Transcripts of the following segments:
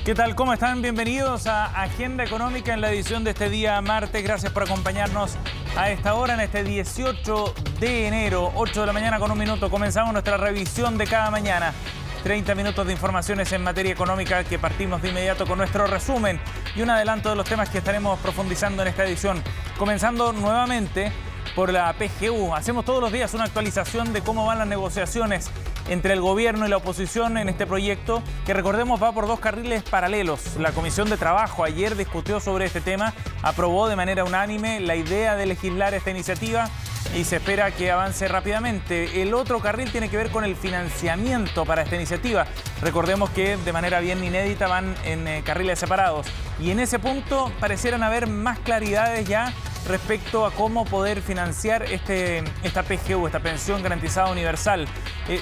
¿Qué tal? ¿Cómo están? Bienvenidos a Agenda Económica en la edición de este día martes. Gracias por acompañarnos a esta hora, en este 18 de enero, 8 de la mañana con un minuto. Comenzamos nuestra revisión de cada mañana. 30 minutos de informaciones en materia económica que partimos de inmediato con nuestro resumen y un adelanto de los temas que estaremos profundizando en esta edición. Comenzando nuevamente por la PGU. Hacemos todos los días una actualización de cómo van las negociaciones entre el gobierno y la oposición en este proyecto, que recordemos va por dos carriles paralelos. La Comisión de Trabajo ayer discutió sobre este tema, aprobó de manera unánime la idea de legislar esta iniciativa y se espera que avance rápidamente. El otro carril tiene que ver con el financiamiento para esta iniciativa. Recordemos que de manera bien inédita van en carriles separados y en ese punto parecieran haber más claridades ya respecto a cómo poder financiar esta PGU, esta pensión garantizada universal.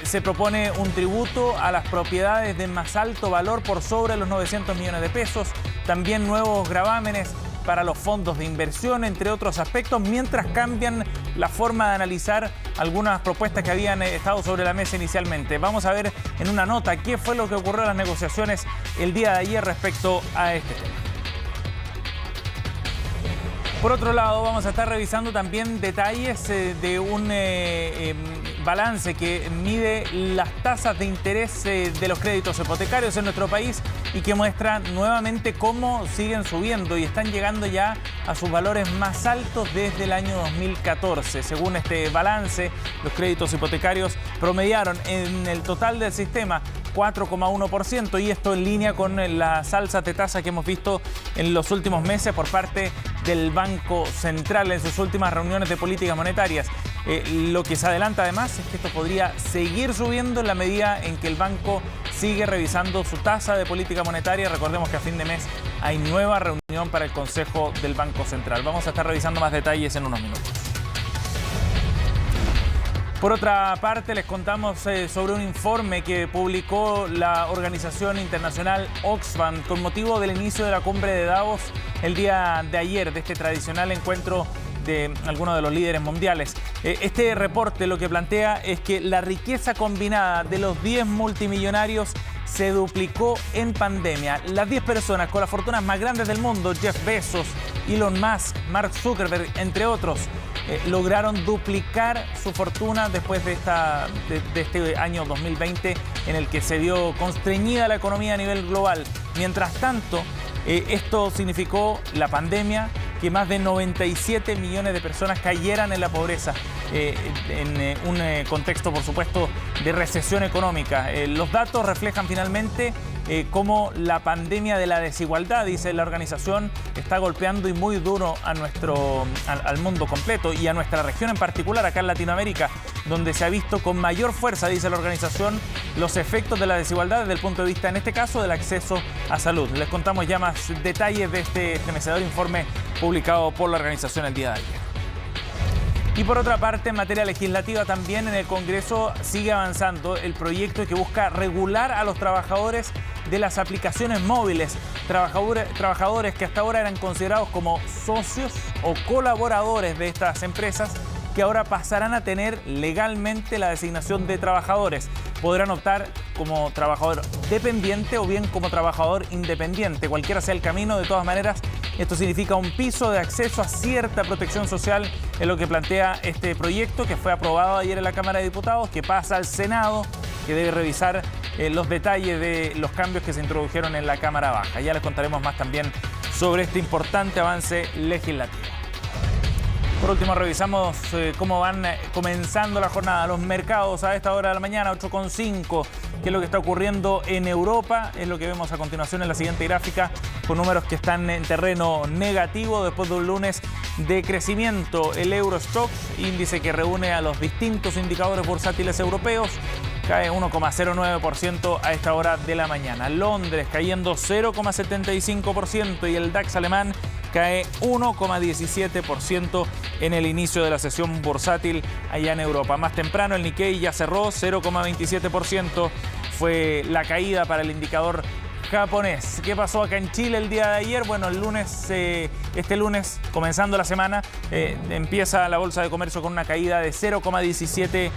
Se propone un tributo a las propiedades de más alto valor por sobre los 900 millones de pesos, también nuevos gravámenes para los fondos de inversión, entre otros aspectos, mientras cambian la forma de analizar algunas propuestas que habían estado sobre la mesa inicialmente. Vamos a ver en una nota qué fue lo que ocurrió en las negociaciones el día de ayer respecto a este tema. Por otro lado, vamos a estar revisando también detalles de un balance que mide las tasas de interés de los créditos hipotecarios en nuestro país y que muestra nuevamente cómo siguen subiendo y están llegando ya a sus valores más altos desde el año 2014. Según este balance, los créditos hipotecarios promediaron en el total del sistema 4,1% y esto en línea con las alzas de tasa que hemos visto en los últimos meses por parte del Banco Central en sus últimas reuniones de políticas monetarias. Lo que se adelanta además es que esto podría seguir subiendo en la medida en que el banco sigue revisando su tasa de política monetaria. Recordemos que a fin de mes hay nueva reunión para el Consejo del Banco Central. Vamos a estar revisando más detalles en unos minutos. Por otra parte, les contamos sobre un informe que publicó la organización internacional Oxfam con motivo del inicio de la cumbre de Davos el día de ayer, de este tradicional encuentro de algunos de los líderes mundiales. Este reporte lo que plantea es que la riqueza combinada de los 10 multimillonarios se duplicó en pandemia. Las 10 personas con las fortunas más grandes del mundo, Jeff Bezos, Elon Musk, Mark Zuckerberg, entre otros, lograron duplicar su fortuna después de este año 2020 en el que se vio constreñida la economía a nivel global. Mientras tanto, esto significó la pandemia, que más de 97 millones de personas cayeran en la pobreza, en un contexto, por supuesto, de recesión económica. Los datos reflejan finalmente cómo la pandemia de la desigualdad, dice la organización, está golpeando y muy duro a al mundo completo y a nuestra región en particular, acá en Latinoamérica, donde se ha visto con mayor fuerza, dice la organización, los efectos de la desigualdad desde el punto de vista, en este caso, del acceso a salud. Les contamos ya más detalles de este estremecedor informe publicado por la organización el día de ayer. Y por otra parte, en materia legislativa también en el Congreso sigue avanzando el proyecto que busca regular a los trabajadores de las aplicaciones móviles, trabajadores que hasta ahora eran considerados como socios o colaboradores de estas empresas, que ahora pasarán a tener legalmente la designación de trabajadores. Podrán optar como trabajador dependiente o bien como trabajador independiente. Cualquiera sea el camino, de todas maneras, esto significa un piso de acceso a cierta protección social, en lo que plantea este proyecto que fue aprobado ayer en la Cámara de Diputados, que pasa al Senado, que debe revisar los detalles de los cambios que se introdujeron en la Cámara Baja. Ya les contaremos más también sobre este importante avance legislativo. Por último, revisamos cómo van comenzando la jornada. Los mercados a esta hora de la mañana, 8,5. ¿Qué es lo que está ocurriendo en Europa? Es lo que vemos a continuación en la siguiente gráfica, con números que están en terreno negativo después de un lunes de crecimiento. El Eurostoxx, índice que reúne a los distintos indicadores bursátiles europeos, cae 1,09% a esta hora de la mañana. Londres cayendo 0,75% y el DAX alemán cae 1,17% en el inicio de la sesión bursátil allá en Europa. Más temprano el Nikkei ya cerró 0,27%, fue la caída para el indicador japonés. ¿Qué pasó acá en Chile el día de ayer? Bueno, este lunes, comenzando la semana, empieza la Bolsa de Comercio con una caída de 0,17%.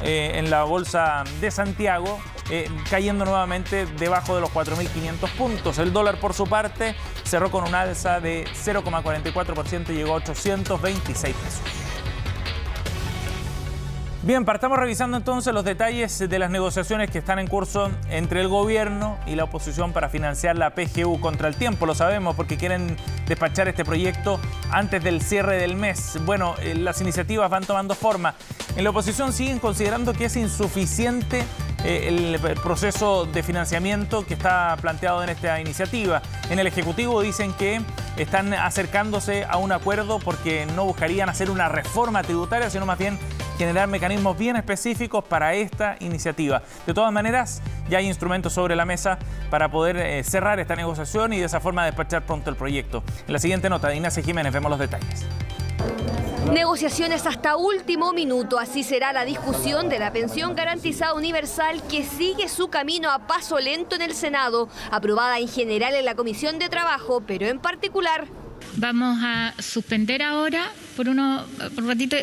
en la bolsa de Santiago, cayendo nuevamente debajo de los 4.500 puntos. El dólar, por su parte, cerró con un alza de 0,44% y llegó a 826 pesos. Bien, partamos revisando entonces los detalles de las negociaciones que están en curso entre el gobierno y la oposición para financiar la PGU contra el tiempo. Lo sabemos porque quieren despachar este proyecto antes del cierre del mes. Bueno, las iniciativas van tomando forma. En la oposición siguen considerando que es insuficiente el proceso de financiamiento que está planteado en esta iniciativa. En el Ejecutivo dicen que están acercándose a un acuerdo porque no buscarían hacer una reforma tributaria, sino más bien generar mecanismos bien específicos para esta iniciativa. De todas maneras, ya hay instrumentos sobre la mesa para poder cerrar esta negociación y de esa forma despachar pronto el proyecto. En la siguiente nota de Ignacia Jiménez vemos los detalles. Negociaciones hasta último minuto, así será la discusión de la pensión garantizada universal que sigue su camino a paso lento en el Senado, aprobada en general en la Comisión de Trabajo, pero en particular. Vamos a suspender ahora por un ratito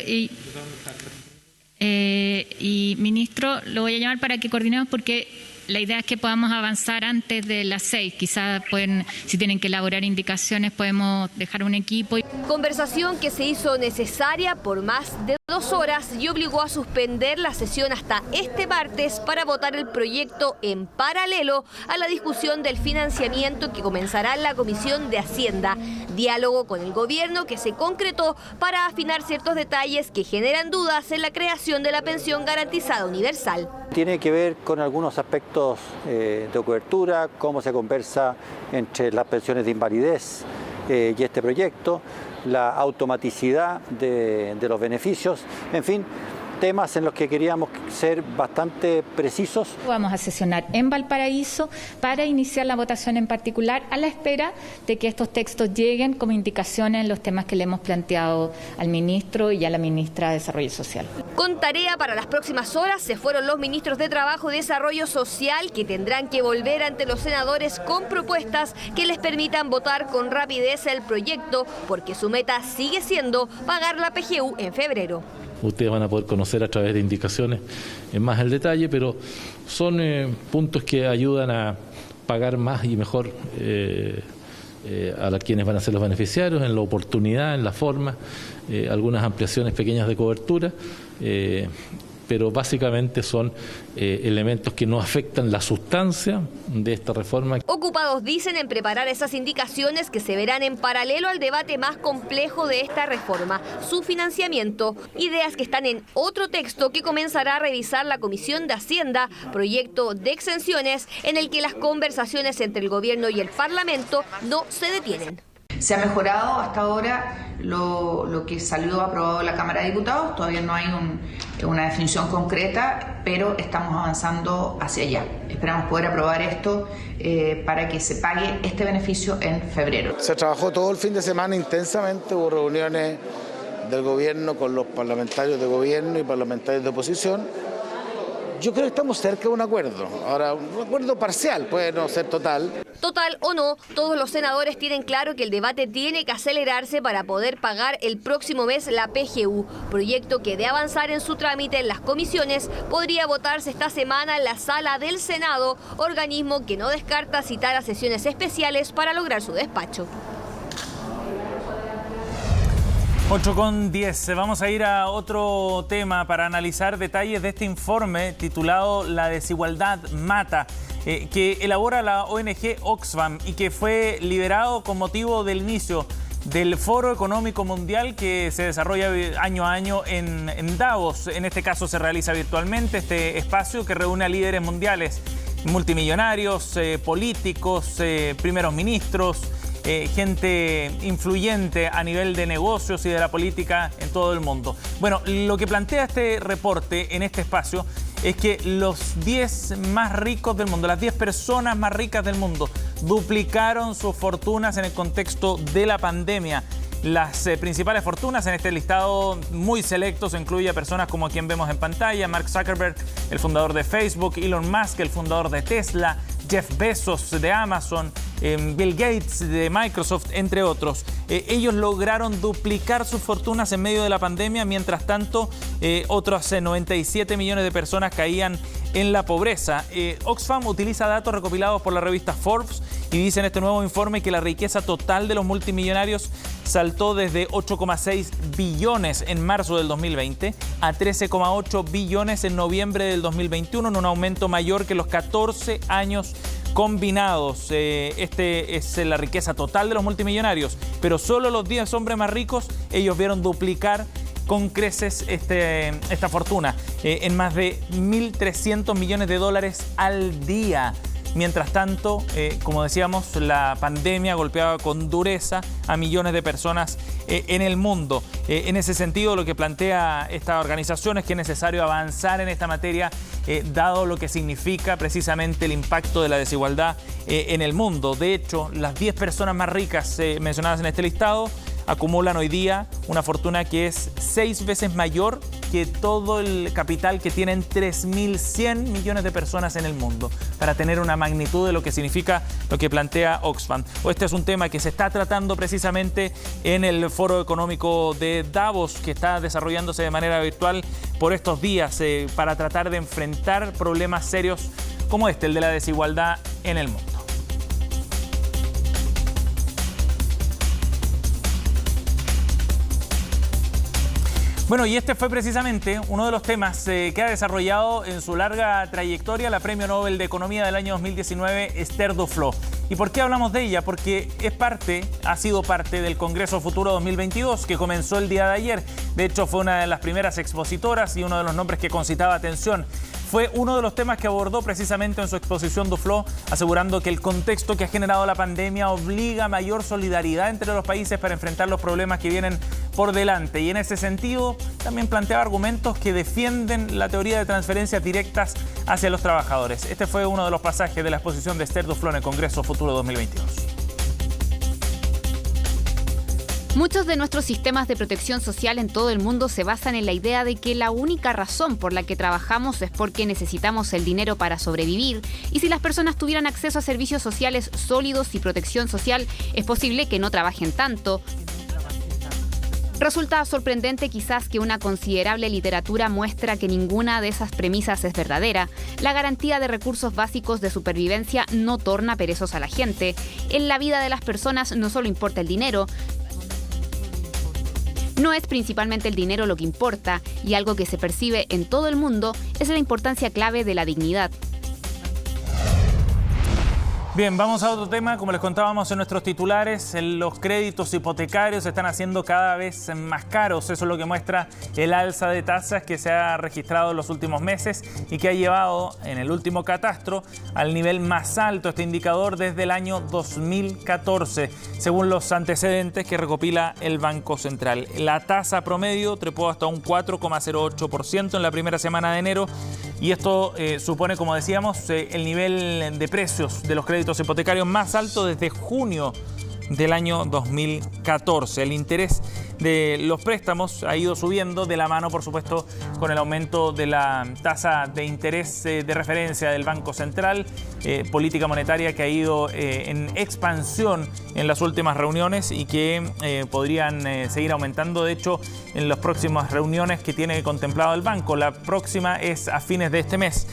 y ministro, lo voy a llamar para que coordinemos porque la idea es que podamos avanzar antes de las 6. Quizás si tienen que elaborar indicaciones, podemos dejar un equipo. Conversación que se hizo necesaria por más de 2 horas y obligó a suspender la sesión hasta este martes para votar el proyecto en paralelo a la discusión del financiamiento que comenzará en la Comisión de Hacienda. Diálogo con el gobierno que se concretó para afinar ciertos detalles que generan dudas en la creación de la pensión garantizada universal. Tiene que ver con algunos aspectos de cobertura, cómo se conversa entre las pensiones de invalidez y este proyecto, la automaticidad de los beneficios, en fin, temas en los que queríamos ser bastante precisos. Vamos a sesionar en Valparaíso para iniciar la votación en particular a la espera de que estos textos lleguen como indicaciones en los temas que le hemos planteado al ministro y a la ministra de Desarrollo Social. Con tarea para las próximas horas se fueron los ministros de Trabajo y Desarrollo Social que tendrán que volver ante los senadores con propuestas que les permitan votar con rapidez el proyecto porque su meta sigue siendo pagar la PGU en febrero. Ustedes van a poder conocer a través de indicaciones en más el detalle, pero son puntos que ayudan a pagar más y mejor a quienes van a ser los beneficiarios, en la oportunidad, en la forma, algunas ampliaciones pequeñas de cobertura, pero básicamente son elementos que no afectan la sustancia de esta reforma. Ocupados dicen en preparar esas indicaciones que se verán en paralelo al debate más complejo de esta reforma, su financiamiento, ideas que están en otro texto que comenzará a revisar la Comisión de Hacienda, proyecto de exenciones en el que las conversaciones entre el gobierno y el Parlamento no se detienen. Se ha mejorado hasta ahora lo que salió aprobado en la Cámara de Diputados, todavía no hay una definición concreta, pero estamos avanzando hacia allá. Esperamos poder aprobar esto para que se pague este beneficio en febrero. Se trabajó todo el fin de semana intensamente, hubo reuniones del gobierno con los parlamentarios de gobierno y parlamentarios de oposición. Yo creo que estamos cerca de un acuerdo. Ahora, un acuerdo parcial, puede no ser total. Total o no, todos los senadores tienen claro que el debate tiene que acelerarse para poder pagar el próximo mes la PGU, proyecto que de avanzar en su trámite en las comisiones podría votarse esta semana en la sala del Senado, organismo que no descarta citar a sesiones especiales para lograr su despacho. 8:10. Vamos a ir a otro tema para analizar detalles de este informe titulado La desigualdad mata, que elabora la ONG Oxfam y que fue liberado con motivo del inicio del Foro Económico Mundial que se desarrolla año a año en Davos. En este caso se realiza virtualmente este espacio que reúne a líderes mundiales, multimillonarios, políticos, primeros ministros, gente influyente a nivel de negocios y de la política en todo el mundo. Bueno, lo que plantea este reporte en este espacio es que los 10 más ricos del mundo, las 10 personas más ricas del mundo, duplicaron sus fortunas en el contexto de la pandemia. Las principales fortunas en este listado muy selecto se incluye a personas como a quien vemos en pantalla: Mark Zuckerberg, el fundador de Facebook; Elon Musk, el fundador de Tesla; Jeff Bezos de Amazon; Bill Gates de Microsoft, entre otros. Ellos lograron duplicar sus fortunas en medio de la pandemia, mientras tanto otros 97 millones de personas caían en la pobreza. Oxfam utiliza datos recopilados por la revista Forbes y dice en este nuevo informe que la riqueza total de los multimillonarios saltó desde 8,6 billones en marzo del 2020 a 13,8 billones en noviembre del 2021, en un aumento mayor que los 14 años combinados. Este es la riqueza total de los multimillonarios, pero solo los 10 hombres más ricos, ellos vieron duplicar con creces esta fortuna en más de 1.300 millones de dólares al día. Mientras tanto, como decíamos, la pandemia golpeaba con dureza a millones de personas en el mundo. En ese sentido, lo que plantea esta organización es que es necesario avanzar en esta materia, dado lo que significa precisamente el impacto de la desigualdad en el mundo. De hecho, las 10 personas más ricas mencionadas en este listado acumulan hoy día una fortuna que es 6 veces mayor que todo el capital que tienen 3.100 millones de personas en el mundo, para tener una magnitud de lo que significa lo que plantea Oxfam. Este es un tema que se está tratando precisamente en el Foro Económico de Davos, que está desarrollándose de manera virtual por estos días, para tratar de enfrentar problemas serios como el de la desigualdad en el mundo. Bueno, y este fue precisamente uno de los temas que ha desarrollado en su larga trayectoria la Premio Nobel de Economía del año 2019, Esther Duflo. ¿Y por qué hablamos de ella? Porque ha sido parte del Congreso Futuro 2022, que comenzó el día de ayer. De hecho, fue una de las primeras expositoras y uno de los nombres que concitaba atención. Fue uno de los temas que abordó precisamente en su exposición Duflo, asegurando que el contexto que ha generado la pandemia obliga a mayor solidaridad entre los países para enfrentar los problemas que vienen por delante. Y en ese sentido, también planteaba argumentos que defienden la teoría de transferencias directas hacia los trabajadores. Este fue uno de los pasajes de la exposición de Esther Duflo en el Congreso Futuro 2022. Muchos de nuestros sistemas de protección social en todo el mundo se basan en la idea de que la única razón por la que trabajamos es porque necesitamos el dinero para sobrevivir, y si las personas tuvieran acceso a servicios sociales sólidos y protección social, es posible que no trabajen tanto. Resulta sorprendente quizás que una considerable literatura muestra que ninguna de esas premisas es verdadera. La garantía de recursos básicos de supervivencia no torna perezosos a la gente. En la vida de las personas no solo importa el dinero. No es principalmente el dinero lo que importa, y algo que se percibe en todo el mundo es la importancia clave de la dignidad. Bien, vamos a otro tema. Como les contábamos en nuestros titulares, los créditos hipotecarios se están haciendo cada vez más caros. Eso es lo que muestra el alza de tasas que se ha registrado en los últimos meses y que ha llevado en el último catastro al nivel más alto este indicador desde el año 2014, según los antecedentes que recopila el Banco Central. La tasa promedio trepó hasta un 4,08% en la primera semana de enero, y esto supone, como decíamos, el nivel de precios de los créditos hipotecarios más alto desde junio del año 2014. El interés de los préstamos ha ido subiendo de la mano, por supuesto, con el aumento de la tasa de interés de referencia del Banco Central, política monetaria que ha ido en expansión en las últimas reuniones y que podrían seguir aumentando, de hecho, en las próximas reuniones que tiene contemplado el banco. La próxima es a fines de este mes.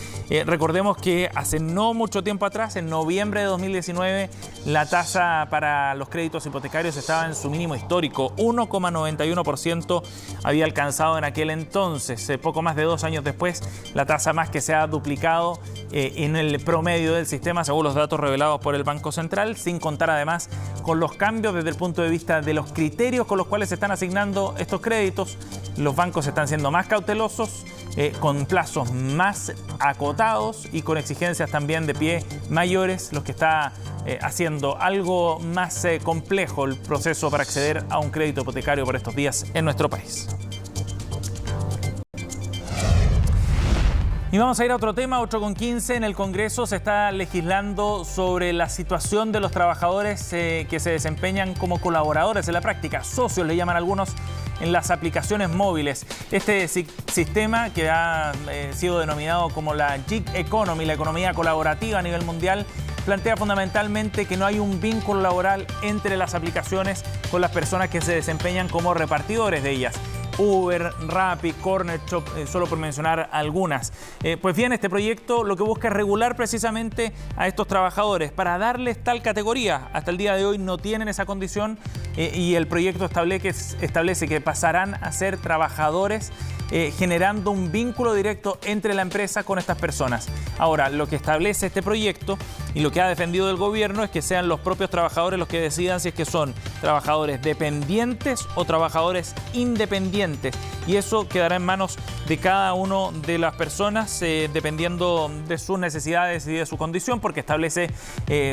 Recordemos que hace no mucho tiempo atrás, en noviembre de 2019, la tasa para los créditos hipotecarios estaba en su mínimo histórico, 1,91% había alcanzado en aquel entonces. Poco más de 2 años después, la tasa más que se ha duplicado en el promedio del sistema, según los datos revelados por el Banco Central, sin contar además con los cambios desde el punto de vista de los criterios con los cuales se están asignando estos créditos. Los bancos están siendo más cautelosos, con plazos más acotados y con exigencias también de pie mayores, los que está haciendo algo más complejo el proceso para acceder a un crédito hipotecario por estos días en nuestro país. Y vamos a ir a otro tema, 8:15. En el Congreso se está legislando sobre la situación de los trabajadores que se desempeñan como colaboradores en la práctica, socios le llaman algunos, en las aplicaciones móviles. Este sistema, que ha sido denominado como la gig economy, la economía colaborativa a nivel mundial, plantea fundamentalmente que no hay un vínculo laboral entre las aplicaciones con las personas que se desempeñan como repartidores de ellas. Uber, Rappi, Corner Shop, solo por mencionar algunas. Pues bien, este proyecto lo que busca es regular precisamente a estos trabajadores para darles tal categoría. Hasta el día de hoy no tienen esa condición y el proyecto establece que pasarán a ser trabajadores generando un vínculo directo entre la empresa con estas personas. Ahora, lo que establece este proyecto y lo que ha defendido el gobierno es que sean los propios trabajadores los que decidan si es que son trabajadores dependientes o trabajadores independientes. Y eso quedará en manos de cada una de las personas dependiendo de sus necesidades y de su condición, porque establece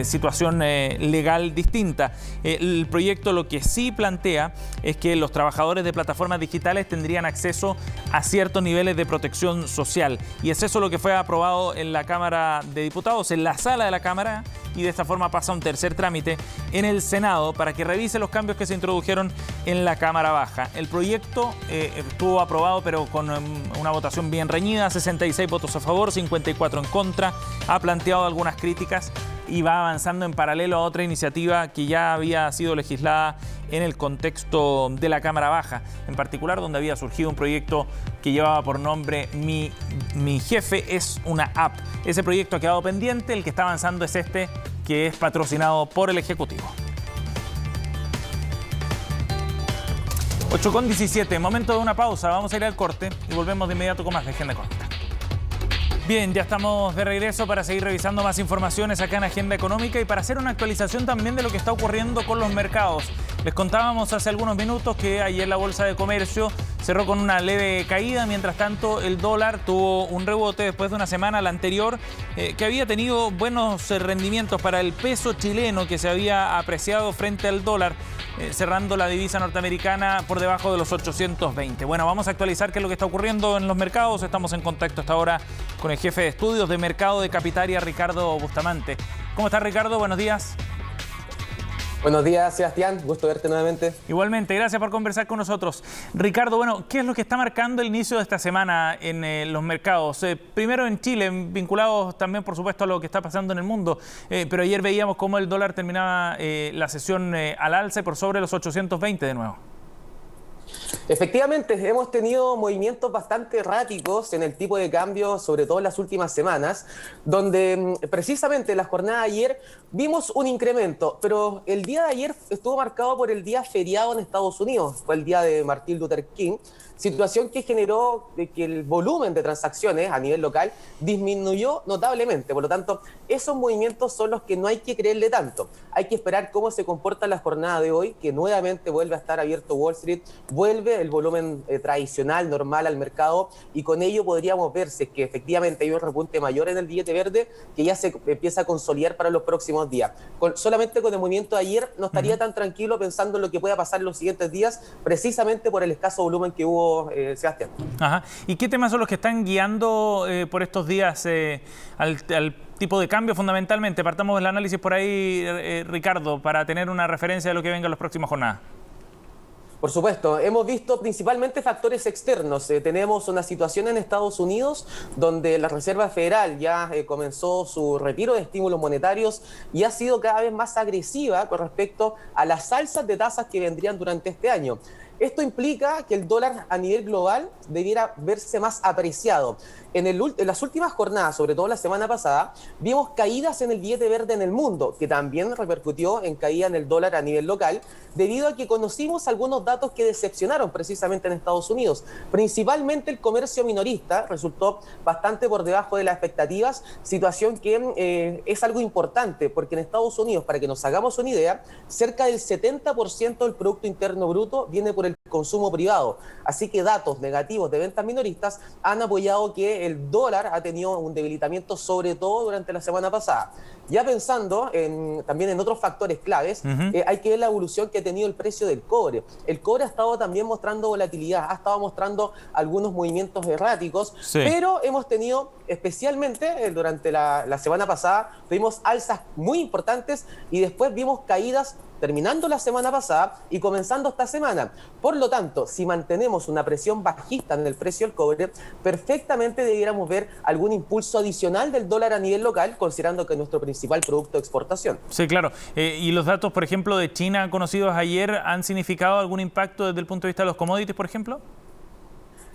situación legal distinta. El proyecto lo que sí plantea es que los trabajadores de plataformas digitales tendrían acceso a ciertos niveles de protección social. Y es eso lo que fue aprobado en la Cámara de Diputados, en la sala de la Cámara, y de esta forma pasa a un tercer trámite en el Senado para que revise los cambios que se introdujeron en la Cámara Baja. El proyecto estuvo aprobado, pero con una votación bien reñida, 66 votos a favor, 54 en contra. Ha planteado algunas críticas y va avanzando en paralelo a otra iniciativa que ya había sido legislada en el contexto de la Cámara Baja, en particular donde había surgido un proyecto que llevaba por nombre Mi Jefe es una app. Ese proyecto ha quedado pendiente, el que está avanzando es este, que es patrocinado por el Ejecutivo. 8:17, momento de una pausa, vamos a ir al corte y volvemos de inmediato con más de Agenda Económica. Bien, ya estamos de regreso para seguir revisando más informaciones acá en Agenda Económica y para hacer una actualización también de lo que está ocurriendo con los mercados. Les contábamos hace algunos minutos que ayer la Bolsa de Comercio cerró con una leve caída. Mientras tanto, el dólar tuvo un rebote después de una semana, la anterior, que había tenido buenos rendimientos para el peso chileno, que se había apreciado frente al dólar, cerrando la divisa norteamericana por debajo de los 820. Bueno, vamos a actualizar qué es lo que está ocurriendo en los mercados. Estamos en contacto hasta ahora con el jefe de estudios de mercado de Capitaria, Ricardo Bustamante. ¿Cómo estás, Ricardo? Buenos días. Buenos días, Sebastián. Gusto verte nuevamente. Igualmente, gracias por conversar con nosotros. Ricardo, bueno, ¿qué es lo que está marcando el inicio de esta semana en los mercados? Primero en Chile, vinculados también, por supuesto, a lo que está pasando en el mundo. Pero ayer veíamos cómo el dólar terminaba la sesión al alza por sobre los 820 de nuevo. Efectivamente, hemos tenido movimientos bastante erráticos en el tipo de cambio, sobre todo en las últimas semanas, donde precisamente en la jornada de ayer vimos un incremento, pero el día de ayer estuvo marcado por el día feriado en Estados Unidos, fue el día de Martin Luther King, situación que generó que el volumen de transacciones a nivel local disminuyó notablemente. Por lo tanto, esos movimientos son los que no hay que creerle tanto. Hay que esperar cómo se comporta la jornada de hoy, que nuevamente vuelve a estar abierto Wall Street, vuelve el volumen tradicional, normal al mercado, y con ello podríamos ver si es que efectivamente hay un repunte mayor en el billete verde que ya se empieza a consolidar para los próximos días. Solamente con el movimiento de ayer no estaría tan tranquilo pensando en lo que pueda pasar en los siguientes días, precisamente por el escaso volumen que hubo, Sebastián. Ajá. ¿Y qué temas son los que están guiando por estos días al tipo de cambio fundamentalmente? Partamos del análisis por ahí, Ricardo, para tener una referencia de lo que venga en las próximas jornadas. Por supuesto, hemos visto principalmente factores externos. Tenemos una situación en Estados Unidos donde la Reserva Federal ya comenzó su retiro de estímulos monetarios y ha sido cada vez más agresiva con respecto a las alzas de tasas que vendrían durante este año. Esto implica que el dólar a nivel global debiera verse más apreciado. En las últimas jornadas, sobre todo la semana pasada, vimos caídas en el billete verde en el mundo, que también repercutió en caída en el dólar a nivel local, debido a que conocimos algunos datos que decepcionaron precisamente en Estados Unidos. Principalmente el comercio minorista resultó bastante por debajo de las expectativas, situación que es algo importante, porque en Estados Unidos, para que nos hagamos una idea, cerca del 70% del Producto Interno Bruto viene por el consumo privado. Así que datos negativos de ventas minoristas han apoyado que el dólar ha tenido un debilitamiento, sobre todo durante la semana pasada. Ya pensando también en otros factores claves, hay que ver la evolución que ha tenido el precio del cobre. El cobre ha estado también mostrando volatilidad, ha estado mostrando algunos movimientos erráticos, sí. Pero hemos tenido, especialmente durante la semana pasada, tuvimos alzas muy importantes y después vimos caídas terminando la semana pasada y comenzando esta semana. Por lo tanto, si mantenemos una presión bajista en el precio del cobre, perfectamente debiéramos ver algún impulso adicional del dólar a nivel local, considerando que es nuestro principal producto de exportación. Sí, claro. Y los datos, por ejemplo, de China conocidos ayer, ¿han significado algún impacto desde el punto de vista de los commodities, por ejemplo?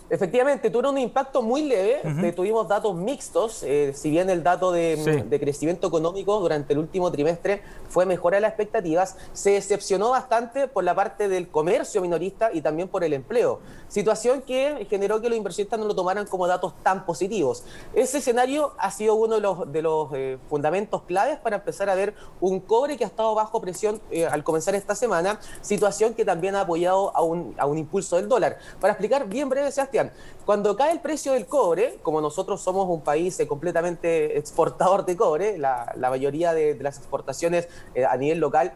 Efectivamente, tuvo un impacto muy leve. Tuvimos datos mixtos. Si bien el dato de crecimiento económico durante el último trimestre fue mejor a las expectativas, se decepcionó bastante por la parte del comercio minorista y también por el empleo. Situación que generó que los inversionistas no lo tomaran como datos tan positivos. Ese escenario ha sido uno de los fundamentos claves para empezar a ver un cobre que ha estado bajo presión al comenzar esta semana, situación que también ha apoyado a un impulso del dólar. Para explicar bien breve, Sebastián, cuando cae el precio del cobre, como nosotros somos un país completamente exportador de cobre, la mayoría de las exportaciones a nivel local,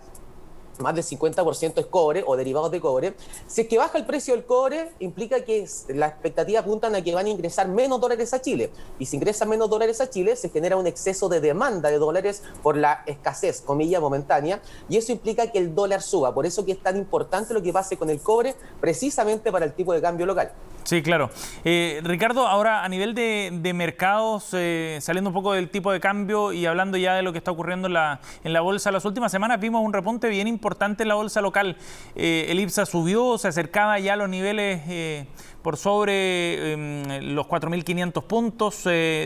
más del 50% es cobre o derivados de cobre. Si es que baja el precio del cobre, implica que las expectativas apuntan a que van a ingresar menos dólares a Chile. Y si ingresan menos dólares a Chile, se genera un exceso de demanda de dólares por la escasez, comilla, momentánea, y eso implica que el dólar suba. Por eso que es tan importante lo que pase con el cobre, precisamente para el tipo de cambio local. Sí, claro. Ricardo, ahora a nivel de mercados, saliendo un poco del tipo de cambio y hablando ya de lo que está ocurriendo en la bolsa, las últimas semanas vimos un repunte bien importante en la bolsa local. El IPSA subió, se acercaba ya a los niveles por sobre los 4.500 puntos.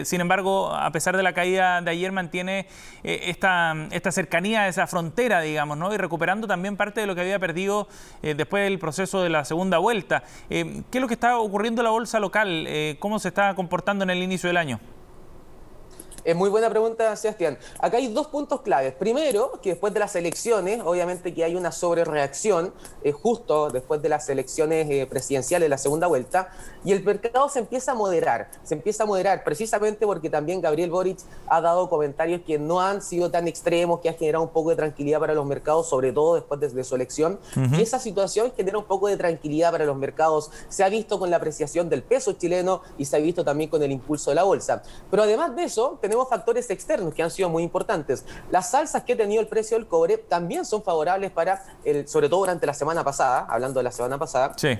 Sin embargo, a pesar de la caída de ayer, mantiene esta cercanía, esa frontera, digamos, ¿no? Y recuperando también parte de lo que había perdido después del proceso de la segunda vuelta. ¿Qué es lo que está ocurriendo en la bolsa local? ¿Cómo se está comportando en el inicio del año? Es muy buena pregunta, Sebastián. Acá hay dos puntos claves. Primero, que después de las elecciones, obviamente que hay una sobrereacción, justo después de las elecciones presidenciales, la segunda vuelta, y el mercado se empieza a moderar. Se empieza a moderar precisamente porque también Gabriel Boric ha dado comentarios que no han sido tan extremos, que ha generado un poco de tranquilidad para los mercados, sobre todo después de su elección. Y esa situación genera un poco de tranquilidad para los mercados. Se ha visto con la apreciación del peso chileno y se ha visto también con el impulso de la bolsa. Pero además de eso, tenemos factores externos que han sido muy importantes. Las alzas que ha tenido el precio del cobre también son favorables sobre todo durante la semana pasada, hablando de la semana pasada. Sí.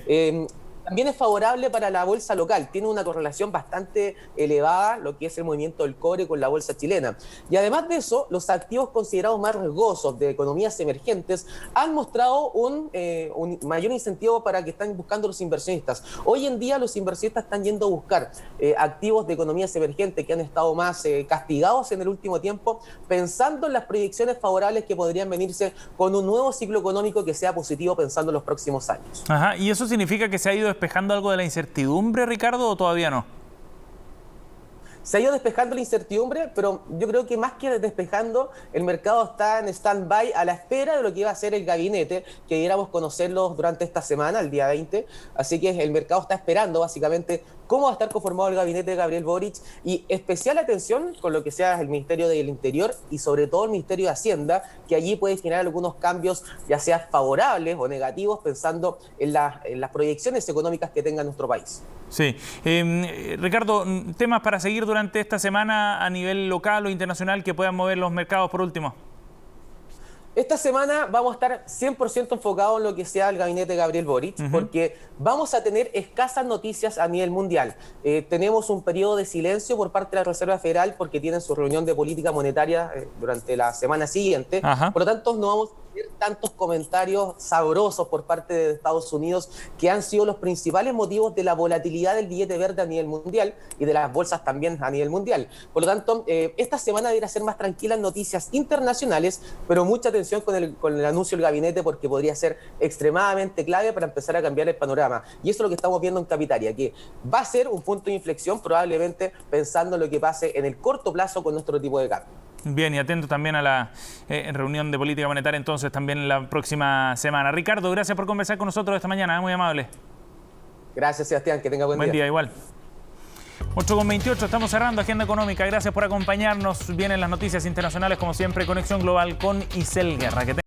También es favorable para la bolsa local. Tiene una correlación bastante elevada lo que es el movimiento del cobre con la bolsa chilena. Y además de eso, los activos considerados más riesgosos de economías emergentes han mostrado un mayor incentivo para que están buscando los inversionistas. Hoy en día los inversionistas están yendo a buscar activos de economías emergentes que han estado más castigados en el último tiempo, pensando en las proyecciones favorables que podrían venirse con un nuevo ciclo económico que sea positivo pensando en los próximos años. Ajá, ¿y eso significa que se ha ido despejando algo de la incertidumbre, Ricardo, o todavía no? Se ha ido despejando la incertidumbre, pero yo creo que más que despejando, el mercado está en stand-by a la espera de lo que iba a ser el gabinete, que diéramos conocerlo durante esta semana, el día 20. Así que el mercado está esperando básicamente cómo va a estar conformado el gabinete de Gabriel Boric, y especial atención con lo que sea el Ministerio del Interior y sobre todo el Ministerio de Hacienda, que allí puede generar algunos cambios, ya sea favorables o negativos, pensando en las proyecciones económicas que tenga nuestro país. Sí. Ricardo, temas para seguir durante esta semana a nivel local o internacional que puedan mover los mercados por último. Esta semana vamos a estar 100% enfocados en lo que sea el gabinete de Gabriel Boric, porque vamos a tener escasas noticias a nivel mundial. Tenemos un periodo de silencio por parte de la Reserva Federal porque tienen su reunión de política monetaria durante la semana siguiente. Por lo tanto, no vamos a tener tantos comentarios sabrosos por parte de Estados Unidos, que han sido los principales motivos de la volatilidad del billete verde a nivel mundial y de las bolsas también a nivel mundial. Por lo tanto, esta semana debería ser más tranquila en noticias internacionales, pero mucha atención con el anuncio del gabinete, porque podría ser extremadamente clave para empezar a cambiar el panorama. Y eso es lo que estamos viendo en Capitalia, que va a ser un punto de inflexión probablemente pensando en lo que pase en el corto plazo con nuestro tipo de cambio. Bien, y atento también a la reunión de política monetaria entonces también la próxima semana. Ricardo, gracias por conversar con nosotros esta mañana, muy amable. Gracias, Sebastián, que tenga buen día. Buen día, igual. 8:28, estamos cerrando Agenda Económica. Gracias por acompañarnos. Vienen las noticias internacionales, como siempre, Conexión Global con Isel Guerra.